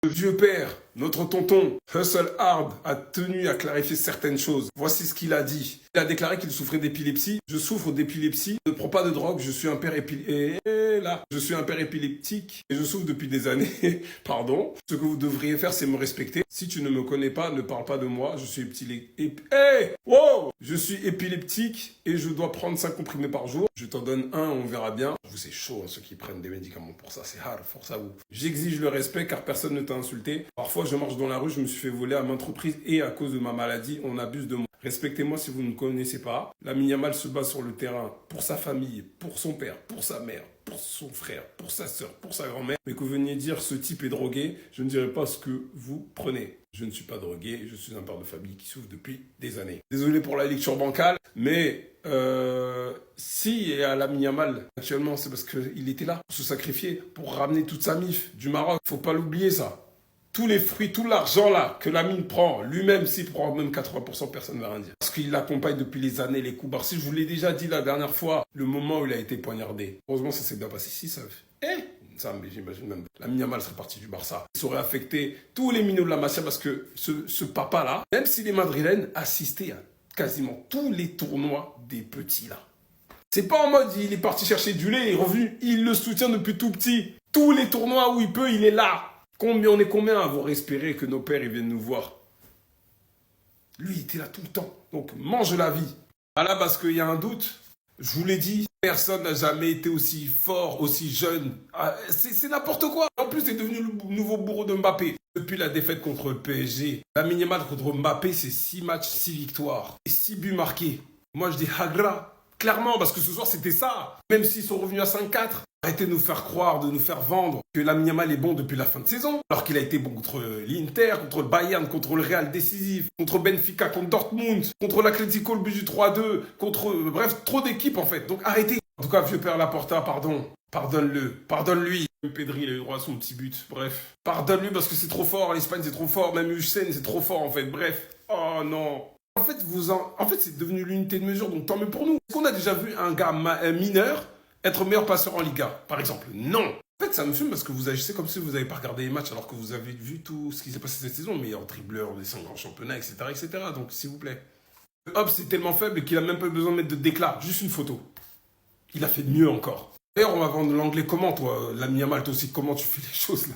Le vieux père, notre tonton, Hustle Hard, a tenu à clarifier certaines choses. Voici ce qu'il a dit. Il a déclaré qu'il souffrait d'épilepsie. Je souffre d'épilepsie. Je ne prends pas de drogue. Je suis un père je suis un père épileptique et je souffre depuis des années. Pardon. Ce que vous devriez faire, c'est me respecter. Si tu ne me connais pas, ne parle pas de moi. Je suis wow! Je suis épileptique et je dois prendre 5 comprimés par jour. Je t'en donne un, on verra bien. Vous, c'est chaud, hein, ceux qui prennent des médicaments pour ça. C'est hard, force à vous. J'exige le respect car personne ne t'a insulté. Parfois, je marche dans la rue, je me suis fait voler à maintes reprises et à cause de ma maladie, on abuse de moi. Respectez-moi si vous ne me connaissez pas. Lamine Yamal se bat sur le terrain pour sa famille, pour son père, pour sa mère, pour son frère, pour sa soeur, pour sa grand-mère. Mais que vous veniez dire ce type est drogué, je ne dirai pas ce que vous prenez. Je ne suis pas drogué, je suis un père de famille qui souffre depuis des années. Désolé pour la lecture bancale, mais si il y a Lamine Yamal actuellement, c'est parce qu'il était là pour se sacrifier, pour ramener toute sa mif du Maroc. Faut pas l'oublier ça. Tous les fruits, tout l'argent là que Lamine prend, lui-même s'il prend même 80%, personne ne va rien dire. Parce qu'il l'accompagne depuis les années, les coups barci. Je vous l'ai déjà dit la dernière fois, le moment où il a été poignardé. Heureusement, ça s'est bien passé. Si, ça... ça, mais j'imagine même. Lamine Yamal serait parti du Barça. Ça aurait affecté tous les minots de la Masia parce que ce papa-là, même s'il est madrilène, assistait à quasiment tous les tournois des petits là. C'est pas en mode il est parti chercher du lait et est revenu. Il le soutient depuis tout petit. Tous les tournois où il peut, il est là. On est combien à avoir espéré que nos pères ils viennent nous voir? Lui, il était là tout le temps. Donc, mange la vie. Voilà, parce qu'il y a un doute. Je vous l'ai dit, personne n'a jamais été aussi fort, aussi jeune. C'est n'importe quoi. En plus, c'est devenu le nouveau bourreau de Mbappé. Depuis la défaite contre le PSG, la minimale contre Mbappé, c'est 6 matchs, 6 victoires. Et 6 buts marqués. Moi, je dis Hagra. Clairement, parce que ce soir, c'était ça. Même s'ils sont revenus à 5-4. Arrêtez de nous faire croire, de nous faire vendre que Lamine Yamal est bon depuis la fin de saison. Alors qu'il a été bon contre l'Inter, contre le Bayern, contre le Real décisif, contre Benfica, contre Dortmund, contre l'Atlético, le but du 3-2, contre... bref, trop d'équipes en fait. Donc arrêtez. En tout cas, vieux père Laporta, pardon. Pardonne-le. Pardonne-lui. Pedri, il a eu droit à son petit but. Bref. Pardonne-lui parce que c'est trop fort. L'Espagne, c'est trop fort. Même Hussein, c'est trop fort en fait. Bref. Oh non. En fait, c'est devenu l'unité de mesure, donc tant mieux pour nous. Est-ce qu'on a déjà vu un gars mineur être meilleur passeur en Liga, par exemple? Non. En fait, ça me fume parce que vous agissez comme si vous n'avez pas regardé les matchs alors que vous avez vu tout ce qui s'est passé cette saison, meilleur dribbleur des 5 grands championnats, etc., etc. Donc, s'il vous plaît. Hop, c'est tellement faible qu'il n'a même pas eu besoin de mettre de déclat, juste une photo. Il a fait de mieux encore. D'ailleurs, on va vendre l'anglais comment, toi, Lamine Yamal, toi aussi, comment tu fais les choses, là?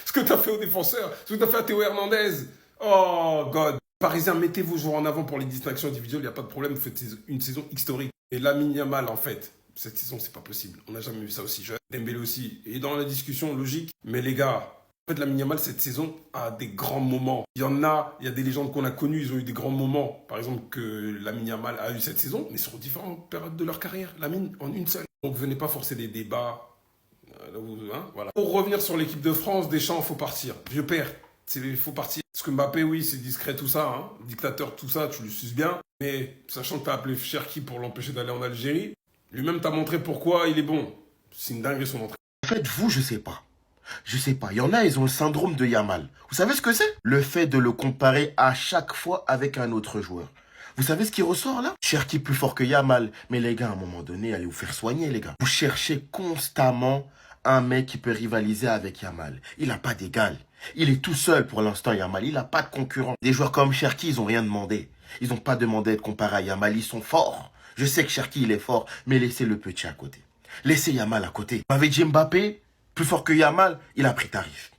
Ce que tu as fait aux défenseurs, ce que tu as fait à Théo Hernandez. Oh, God. Parisiens, mettez vos joueurs en avant pour les distractions individuelles, il n'y a pas de problème, vous faites une saison historique. Et Lamine Yamal, en fait, cette saison, c'est pas possible. On n'a jamais vu ça aussi jeune. Dembélé aussi. Et dans la discussion, logique. Mais les gars, en fait, Lamine Yamal, cette saison, a des grands moments. Il y a des légendes qu'on a connues, ils ont eu des grands moments. Par exemple, que Lamine Yamal a eu cette saison, mais sur différentes périodes de leur carrière. Lamine, en une seule. Donc, venez pas forcer des débats. Voilà. Pour revenir sur l'équipe de France, Deschamps, il faut partir. Vieux père, il faut partir. Parce que Mbappé, oui, c'est discret tout ça, hein. Dictateur, tout ça, tu le suces bien. Mais sachant que tu as appelé Cherki pour l'empêcher d'aller en Algérie, lui-même t'a montré pourquoi il est bon. C'est une dinguerie son entrée. En fait, vous, je sais pas. Je sais pas. Il y en a, ils ont le syndrome de Yamal. Vous savez ce que c'est? Le fait de le comparer à chaque fois avec un autre joueur. Vous savez ce qui ressort là? Cherki plus fort que Yamal. Mais les gars, à un moment donné, allez vous faire soigner, les gars. Vous cherchez constamment un mec qui peut rivaliser avec Yamal. Il n'a pas d'égal. Il est tout seul pour l'instant, Yamal. Il n'a pas de concurrent. Des joueurs comme Cherki, ils n'ont rien demandé. Ils n'ont pas demandé d'être comparés à Yamal. Ils sont forts. Je sais que Cherki, il est fort, mais laissez le petit à côté. Laissez Yamal à côté. Vous m'avez dit Mbappé, plus fort que Yamal, il a pris tarif.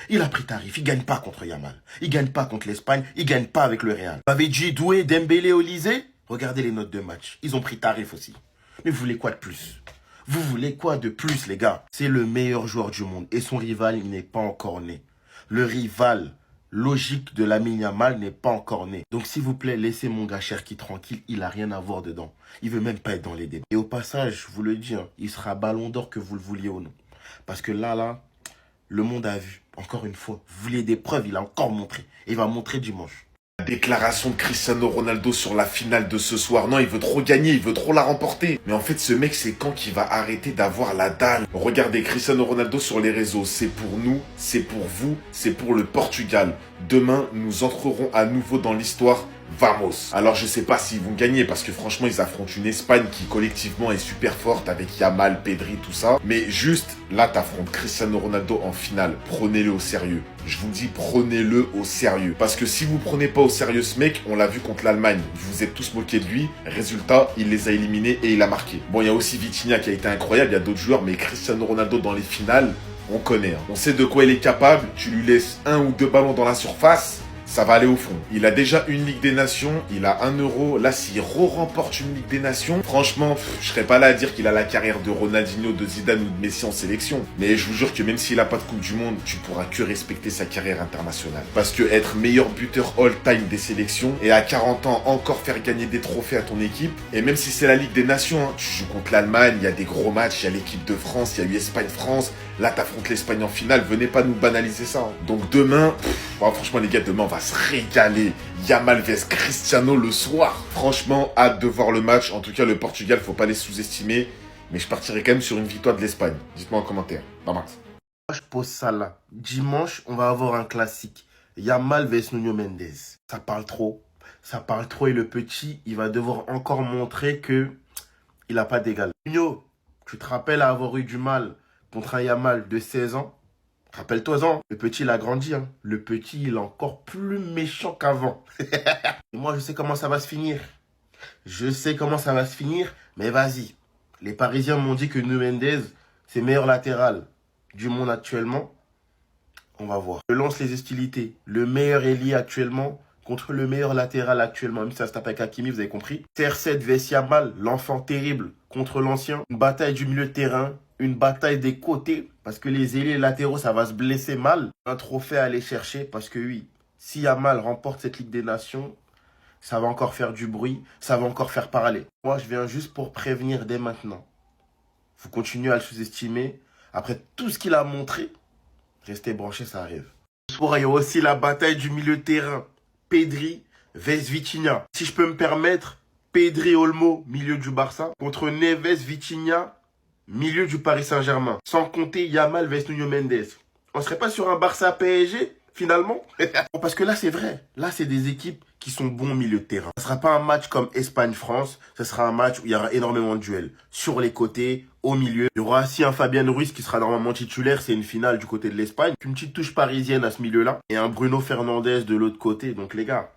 Il a pris tarif. Il gagne pas contre Yamal. Il gagne pas contre l'Espagne. Il gagne pas avec le Real. Vous m'avez dit Doué, Dembélé, Olysée. Regardez les notes de match. Ils ont pris tarif aussi. Mais vous voulez quoi de plus? Vous voulez quoi de plus, les gars? C'est le meilleur joueur du monde. Et son rival, il n'est pas encore né. Le rival logique de Lamine Yamal n'est pas encore né. Donc, s'il vous plaît, laissez mon gars Cherki tranquille. Il n'a rien à voir dedans. Il veut même pas être dans les débats. Et au passage, je vous le dis, hein, il sera ballon d'or que vous le vouliez ou non. Parce que là, le monde a vu. Encore une fois, vous vouliez des preuves, il a encore montré. Et il va montrer dimanche. Déclaration de Cristiano Ronaldo sur la finale de ce soir. Non, il veut trop gagner, il veut trop la remporter. Mais en fait, ce mec, c'est quand qu'il va arrêter d'avoir la dalle? Regardez Cristiano Ronaldo sur les réseaux. C'est pour nous, c'est pour vous, c'est pour le Portugal. Demain, nous entrerons à nouveau dans l'histoire Vamos. Alors je sais pas s'ils vont gagner parce que franchement ils affrontent une Espagne qui collectivement est super forte avec Yamal, Pedri, tout ça. Mais juste là t'affrontes Cristiano Ronaldo en finale. Prenez-le au sérieux. Je vous dis prenez-le au sérieux. Parce que si vous prenez pas au sérieux ce mec, on l'a vu contre l'Allemagne. Vous vous êtes tous moqués de lui. Résultat, il les a éliminés et il a marqué. Bon, il y a aussi Vitinha qui a été incroyable. Il y a d'autres joueurs, mais Cristiano Ronaldo dans les finales, on connaît. On sait de quoi il est capable. Tu lui laisses 1 ou 2 ballons dans la surface, ça va aller au fond. Il a déjà une Ligue des Nations, il a 1 euro. Là, s'il remporte une Ligue des Nations, franchement, je serais pas là à dire qu'il a la carrière de Ronaldinho, de Zidane ou de Messi en sélection. Mais je vous jure que même s'il a pas de Coupe du Monde, tu pourras que respecter sa carrière internationale. Parce que être meilleur buteur all-time des sélections et à 40 ans encore faire gagner des trophées à ton équipe, et même si c'est la Ligue des Nations, hein, tu joues contre l'Allemagne, il y a des gros matchs, il y a l'équipe de France, il y a eu Espagne-France, là t'affrontes l'Espagne en finale, venez pas nous banaliser ça. Hein. Donc demain, franchement les gars, demain on va se régaler. Yamal vs Cristiano le soir. Franchement, hâte de voir le match. En tout cas, le Portugal, faut pas les sous-estimer. Mais je partirai quand même sur une victoire de l'Espagne. Dites-moi en commentaire. Bye Max. Je pose ça là. Dimanche, on va avoir un classique. Yamal vs Nuno Mendes. Ça parle trop. Ça parle trop et le petit, il va devoir encore montrer que il n'a pas d'égal. Nuno, tu te rappelles avoir eu du mal contre un Yamal de 16 ans? Rappelle-toi-en, le petit, il a grandi. Hein. Le petit, il est encore plus méchant qu'avant. Et moi, je sais comment ça va se finir. Je sais comment ça va se finir, mais vas-y. Les Parisiens m'ont dit que Nuno Mendes, c'est le meilleur latéral du monde actuellement. On va voir. Je lance les hostilités. Le meilleur ailier actuellement contre le meilleur latéral actuellement. Même si ça se tape avec Hakimi, vous avez compris. CR7 vs Yamal, l'enfant terrible contre l'ancien. Une bataille du milieu de terrain. Une bataille des côtés, parce que les ailiers latéraux, ça va se blesser mal. Un trophée à aller chercher, parce que oui, si Yamal remporte cette Ligue des Nations, ça va encore faire du bruit, ça va encore faire parler. Moi, je viens juste pour prévenir dès maintenant. Vous continuez à le sous-estimer. Après tout ce qu'il a montré, restez branchés, ça arrive. Ce soir, il y a aussi la bataille du milieu de terrain. Pedri vs Vitinha. Si je peux me permettre, Pedri Olmo, milieu du Barça, contre Neves Vitinha, milieu du Paris Saint-Germain. Sans compter Yamal vs Nuno Mendes. On serait pas sur un Barça PSG, finalement? Parce que là, c'est vrai. Là, c'est des équipes qui sont bons au milieu de terrain. Ce sera pas un match comme Espagne-France. Ce sera un match où il y aura énormément de duels. Sur les côtés, au milieu. Il y aura aussi un Fabian Ruiz qui sera normalement titulaire. C'est une finale du côté de l'Espagne. Une petite touche parisienne à ce milieu-là. Et un Bruno Fernandes de l'autre côté. Donc, les gars,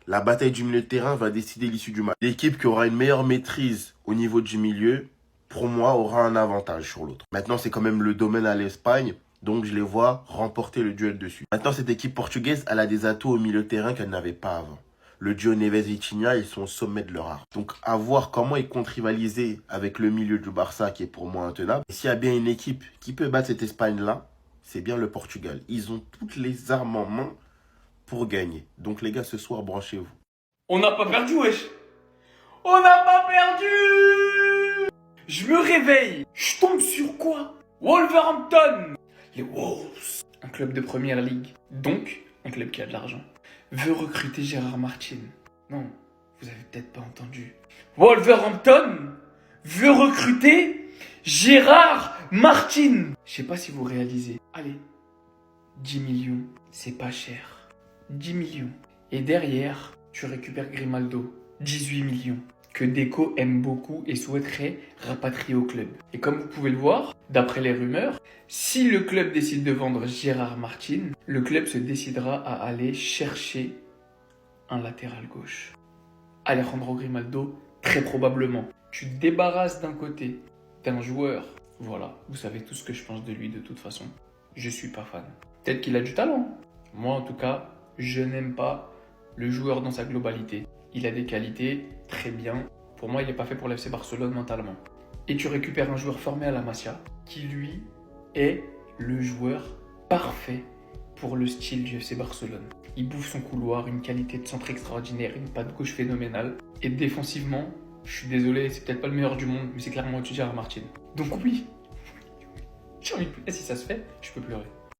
la bataille du milieu de terrain va décider l'issue du match. L'équipe qui aura une meilleure maîtrise au niveau du milieu, pour moi, aura un avantage sur l'autre. Maintenant, c'est quand même le domaine à l'Espagne, donc je les vois remporter le duel dessus. Maintenant, cette équipe portugaise, elle a des atouts au milieu de terrain qu'elle n'avait pas avant. Le duo Neves-Vitinha, ils sont au sommet de leur art. Donc, à voir comment ils comptent rivaliser avec le milieu du Barça, qui est pour moi intenable. Et s'il y a bien une équipe qui peut battre cette Espagne-là, c'est bien le Portugal. Ils ont toutes les armes en main pour gagner. Donc, les gars, ce soir, branchez-vous. On n'a pas perdu, wesh. On n'a pas perdu. Je me réveille, je tombe sur quoi? Wolverhampton. Les Wolves, un club de première ligue, donc un club qui a de l'argent, veut recruter Gérard Martin. Non, vous avez peut-être pas entendu. Wolverhampton veut recruter Gérard Martin. Je sais pas si vous réalisez. Allez, 10 millions, c'est pas cher. 10 millions. Et derrière, tu récupères Grimaldo, 18 millions. Que Deco aime beaucoup et souhaiterait rapatrier au club. Et comme vous pouvez le voir, d'après les rumeurs, si le club décide de vendre Gérard Martin, le club se décidera à aller chercher un latéral gauche. Alejandro Grimaldo, très probablement. Tu te débarrasses d'un côté d'un joueur. Voilà, vous savez tout ce que je pense de lui de toute façon. Je suis pas fan. Peut-être qu'il a du talent. Moi en tout cas, je n'aime pas le joueur dans sa globalité. Il a des qualités, très bien. Pour moi, il n'est pas fait pour l'FC Barcelone mentalement. Et tu récupères un joueur formé à la Masia, qui lui est le joueur parfait pour le style du FC Barcelone. Il bouffe son couloir, une qualité de centre extraordinaire, une patte gauche phénoménale. Et défensivement, je suis désolé, c'est peut-être pas le meilleur du monde, mais c'est clairement au-dessus de Gérard Martin. Donc oui, j'ai envie de pleurer. Si ça se fait, je peux pleurer.